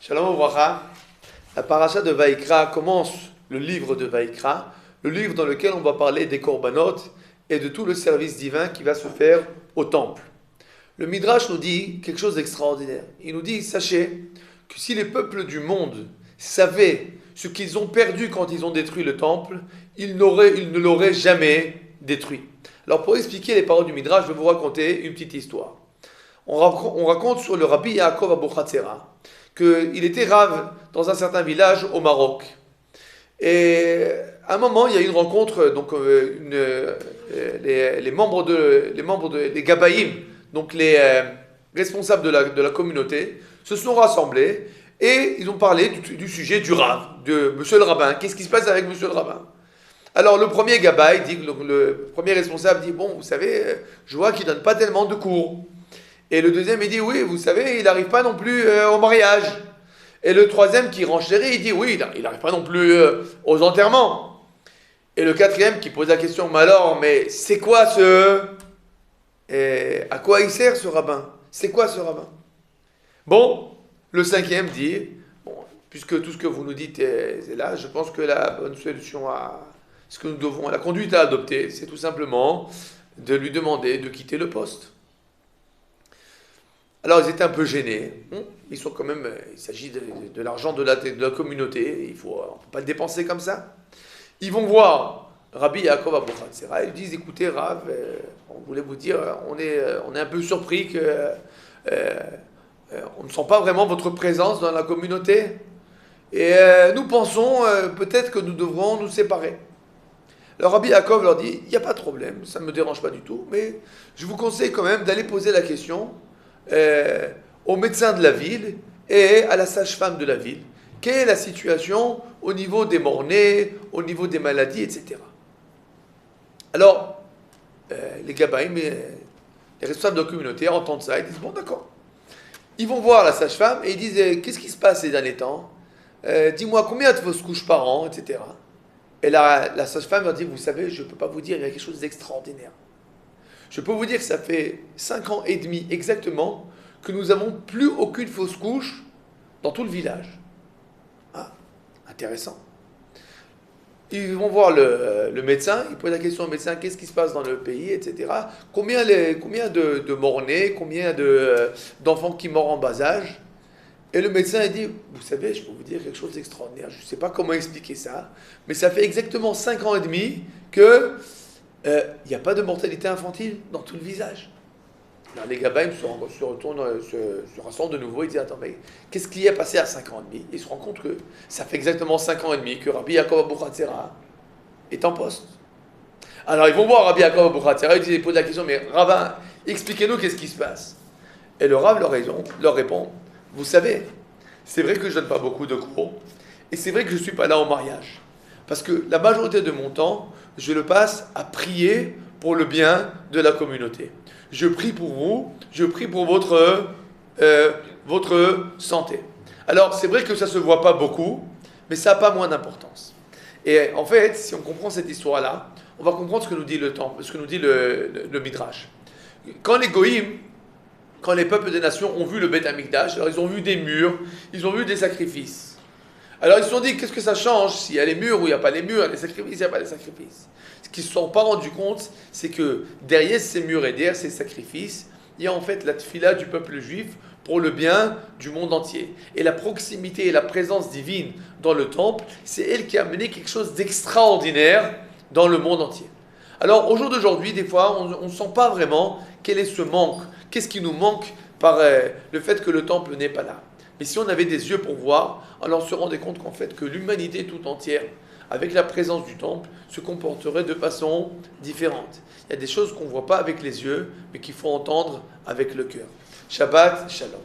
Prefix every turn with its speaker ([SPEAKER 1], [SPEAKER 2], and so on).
[SPEAKER 1] Shalom Ouvracha. La paracha de Vaïkra commence le livre de Vaïkra, le livre dans lequel on va parler des korbanot et de tout le service divin qui va se faire au temple. Le Midrash nous dit quelque chose d'extraordinaire. Il nous dit, sachez que si les peuples du monde savaient ce qu'ils ont perdu quand ils ont détruit le temple, ils ne l'auraient jamais détruit. Alors pour expliquer les paroles du Midrash, je vais vous raconter une petite histoire. On raconte sur le Rabbi Yaakov Abuchatzera qu'il était rave dans un certain village au Maroc. Et à un moment, il y a eu une rencontre, donc les Gabaïm, donc les responsables de la communauté, se sont rassemblés et ils ont parlé du sujet du rave, de monsieur le rabbin. Qu'est-ce qui se passe avec monsieur le rabbin? Alors le premier Gabaï dit, le premier responsable dit, bon, vous savez, je vois qu'il ne donne pas tellement de cours. Et le deuxième, il dit, oui, vous savez, il n'arrive pas non plus au mariage. Et le troisième qui renchérit, il dit, oui, il n'arrive pas non plus aux enterrements. Et le quatrième qui pose la question, mais alors, mais c'est quoi à quoi il sert ce rabbin? C'est quoi ce rabbin? Bon, le cinquième dit, bon, puisque tout ce que vous nous dites est là, je pense que la bonne solution la conduite à adopter, c'est tout simplement de lui demander de quitter le poste. Alors ils étaient un peu gênés, ils sont quand même, il s'agit de l'argent de la communauté, on ne peut pas le dépenser comme ça. Ils vont voir Rabbi Yaakov Abuchatzera, ils disent, écoutez Rav, on voulait vous dire, on est un peu surpris que on ne sent pas vraiment votre présence dans la communauté, et nous pensons peut-être que nous devrons nous séparer. Alors Rabbi Yaakov leur dit, il n'y a pas de problème, ça ne me dérange pas du tout, mais je vous conseille quand même d'aller poser la question au médecin de la ville et à la sage-femme de la ville. Quelle est la situation au niveau des mort-nés, au niveau des maladies, etc. Alors, les Gabaïm, les responsables de la communauté entendent ça, ils disent, bon d'accord. Ils vont voir la sage-femme et ils disent, qu'est-ce qui se passe ces derniers temps? Dis-moi, combien de fausses couches par an, etc. Et la sage-femme leur dit, vous savez, je ne peux pas vous dire, il y a quelque chose d'extraordinaire. Je peux vous dire que ça fait 5 ans et demi exactement que nous n'avons plus aucune fausse couche dans tout le village. Ah, intéressant. Ils vont voir le médecin, ils posent la question au médecin, qu'est-ce qui se passe dans le pays, etc. Combien de morts-nés, combien d'enfants qui meurent en bas âge? Et le médecin il dit, vous savez, je peux vous dire quelque chose d'extraordinaire, je ne sais pas comment expliquer ça, mais ça fait exactement 5 ans et demi que il n'y a pas de mortalité infantile dans tout le village. Alors les Gabaïm se rassemblent de nouveau et disent, attends, mais qu'est-ce qui est passé à 5 ans et demi? Ils se rendent compte que ça fait exactement 5 ans et demi que Rabbi Yaakov Abuchatzera est en poste. Alors ils vont voir Rabbi Yaakov Abuchatzera, ils posent la question, mais rabbin, expliquez-nous qu'est-ce qui se passe. Et le Rav leur répond, vous savez, c'est vrai que je ne donne pas beaucoup de cours, et c'est vrai que je ne suis pas là au mariage. Parce que la majorité de mon temps, je le passe à prier pour le bien de la communauté. Je prie pour vous, je prie pour votre santé. Alors, c'est vrai que ça ne se voit pas beaucoup, mais ça n'a pas moins d'importance. Et en fait, si on comprend cette histoire-là, on va comprendre ce que nous dit ce que nous dit le Midrash. Quand les Goïm, quand les peuples des nations ont vu le Beth Amikdash, alors ils ont vu des murs, ils ont vu des sacrifices. Alors ils se sont dit, qu'est-ce que ça change s'il y a les murs ou il n'y a pas les murs, il y a les sacrifices, il n'y a pas les sacrifices. Ce qu'ils ne se sont pas rendus compte, c'est que derrière ces murs et derrière ces sacrifices, il y a en fait la tfila du peuple juif pour le bien du monde entier. Et la proximité et la présence divine dans le temple, c'est elle qui a amené quelque chose d'extraordinaire dans le monde entier. Alors au jour d'aujourd'hui, des fois, on ne sent pas vraiment quel est ce manque, qu'est-ce qui nous manque par le fait que le temple n'est pas là. Mais si on avait des yeux pour voir, alors on se rendait compte qu'en fait, que l'humanité tout entière, avec la présence du temple, se comporterait de façon différente. Il y a des choses qu'on ne voit pas avec les yeux, mais qu'il faut entendre avec le cœur. Shabbat Shalom.